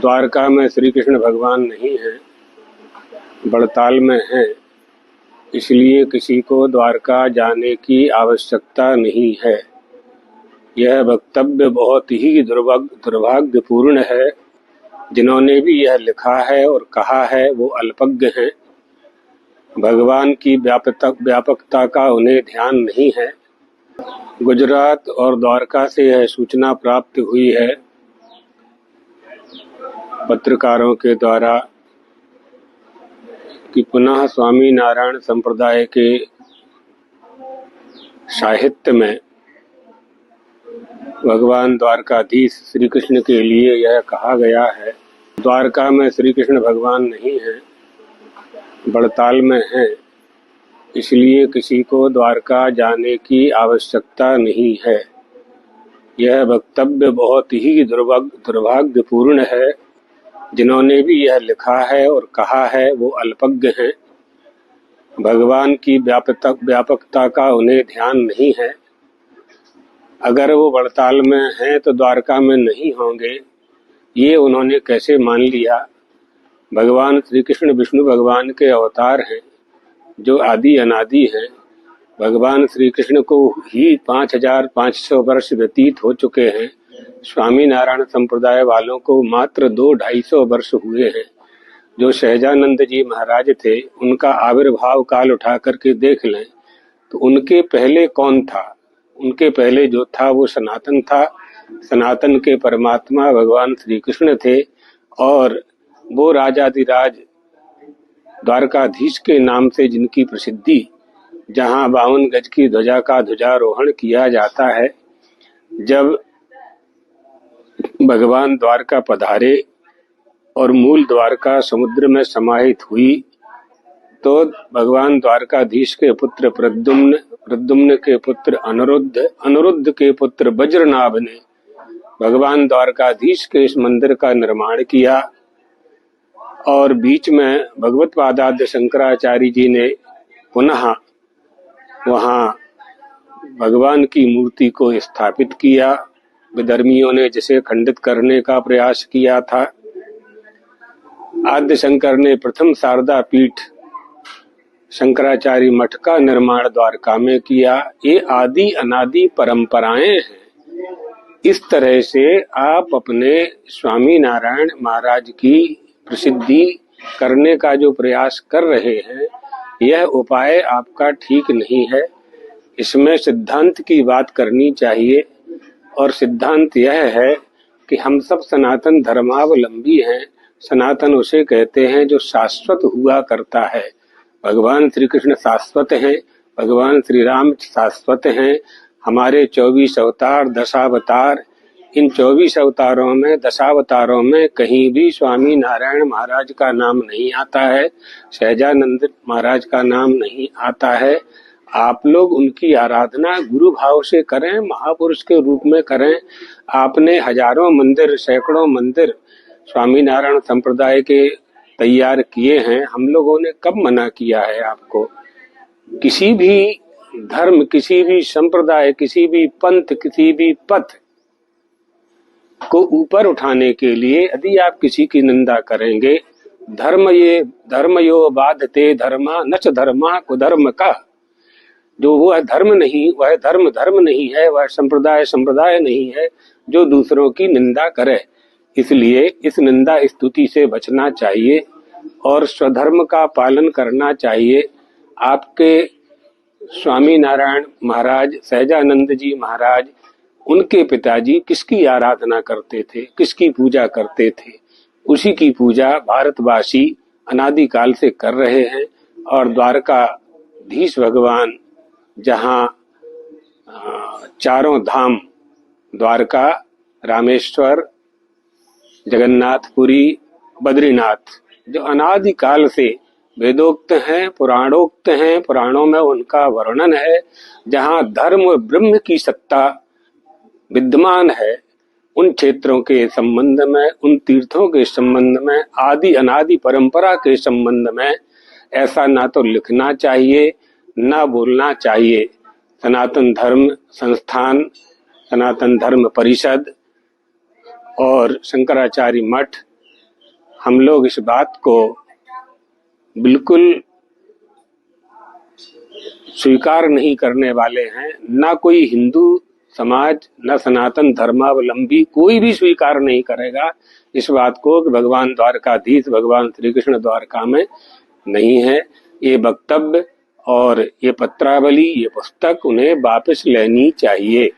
द्वारका में श्री कृष्ण भगवान नहीं हैं, बड़ताल में हैं, इसलिए किसी को द्वारका जाने की आवश्यकता नहीं है। यह वक्तव्य बहुत ही दुर्भाग्यपूर्ण है। जिन्होंने भी यह लिखा है और कहा है वो अल्पज्ञ हैं। भगवान की व्यापकता का उन्हें ध्यान नहीं है। गुजरात और द्वारका से यह सूचना प्राप्त हुई है पत्रकारों के द्वारा कि पुनः स्वामी नारायण संप्रदाय के साहित्य में भगवान द्वारकाधीश श्री कृष्ण के लिए यह कहा गया है, द्वारका में श्री कृष्ण भगवान नहीं हैं, बड़ताल में हैं, इसलिए किसी को द्वारका जाने की आवश्यकता नहीं है। यह वक्तव्य बहुत ही दुर्भाग्यपूर्ण है। जिन्होंने भी यह लिखा है और कहा है वो अल्पज्ञ हैं। भगवान की व्यापकता का उन्हें ध्यान नहीं है। अगर वो बड़ताल में हैं तो द्वारका में नहीं होंगे, ये उन्होंने कैसे मान लिया? भगवान श्री कृष्ण विष्णु भगवान के अवतार हैं जो आदि अनादि हैं। भगवान श्री कृष्ण को ही 5500 वर्ष व्यतीत हो चुके हैं। स्वामी नारायण संप्रदाय वालों को मात्र 200-250 वर्ष हुए हैं। जो सहजानंद जी महाराज थे, उनका आविर्भाव काल उठा करके देख लें तो उनके पहले कौन था? उनके पहले जो था वो सनातन था। सनातन के परमात्मा भगवान श्री कृष्ण थे और वो राजाधिराज द्वारकाधीश के नाम से जिनकी प्रसिद्धि, जहां 52 गज की ध्वजा का ध्वजारोहण किया जाता है। जब भगवान द्वारका पधारे और मूल द्वारका समुद्र में समाहित हुई तो भगवान द्वारकाधीश के पुत्र प्रद्युम्न के पुत्र अनिरुद्ध के पुत्र वज्रनाभ ने भगवान द्वारकाधीश के इस मंदिर का निर्माण किया और बीच में भगवत पादाद्य शंकराचार्य जी ने पुनः वहां भगवान की मूर्ति को स्थापित किया। विधर्मियों ने जिसे खंडित करने का प्रयास किया था। आद्य शंकर ने प्रथम शारदा पीठ शंकराचार्य मठ का निर्माण द्वारका में किया। ये आदि अनादि परंपराएं हैं। इस तरह से आप अपने स्वामी नारायण महाराज की प्रसिद्धि करने का जो प्रयास कर रहे हैं, यह उपाय आपका ठीक नहीं है। इसमें सिद्धांत की बात करनी चाहिए और सिद्धांत यह है कि हम सब सनातन धर्मावलंबी हैं। सनातन उसे कहते हैं जो शाश्वत हुआ करता है। भगवान श्री कृष्ण शाश्वत हैं, भगवान श्री राम शाश्वत हैं। हमारे 24 अवतार, दशावतार, इन 24 अवतारों में, दशावतारों में कहीं भी स्वामी नारायण महाराज का नाम नहीं आता है, सहजानंद महाराज का नाम नहीं आता है। आप लोग उनकी आराधना गुरु भाव से करें, महापुरुष के रूप में करें। आपने हजारों मंदिर, सैकड़ों मंदिर स्वामी नारायण संप्रदाय के तैयार किए हैं। हम लोगों ने कब मना किया है आपको? किसी भी धर्म, किसी भी संप्रदाय, किसी भी पंथ, किसी भी पथ को ऊपर उठाने के लिए यदि आप किसी की निंदा करेंगे, धर्मयो बाधते धर्मा नच धर्मा कुधर्म का, जो वह धर्म नहीं, वह धर्म नहीं है, वह संप्रदाय नहीं है जो दूसरों की निंदा करे। इसलिए इस निंदा स्तुति से बचना चाहिए और स्वधर्म का पालन करना चाहिए। आपके स्वामी नारायण महाराज, सहजानंद जी महाराज, उनके पिताजी किसकी आराधना करते थे, किसकी पूजा करते थे? उसी की पूजा भारतवासी अनादिकाल से कर रहे हैं। और द्वारकाधीश भगवान, जहां चारों धाम द्वारका, रामेश्वर, जगन्नाथपुरी, बद्रीनाथ, जो अनादिकाल से वेदोक्त हैं, पुराणोक्त हैं, पुराणों में उनका वर्णन है, जहां धर्म और ब्रह्म की सत्ता विद्यमान है, उन क्षेत्रों के संबंध में, उन तीर्थों के संबंध में, आदि अनादि परंपरा के संबंध में ऐसा ना तो लिखना चाहिए, ना बोलना चाहिए। सनातन धर्म संस्थान, सनातन धर्म परिषद और शंकराचार्य मठ हम लोग इस बात को बिल्कुल स्वीकार नहीं करने वाले हैं। ना कोई हिंदू समाज, न सनातन धर्मावलंबी कोई भी स्वीकार नहीं करेगा इस बात को कि भगवान द्वारकाधीश भगवान श्री कृष्ण द्वारका में नहीं है। ये वक्तव्य और ये पत्रावली, ये पुस्तक उन्हें वापस लेनी चाहिए।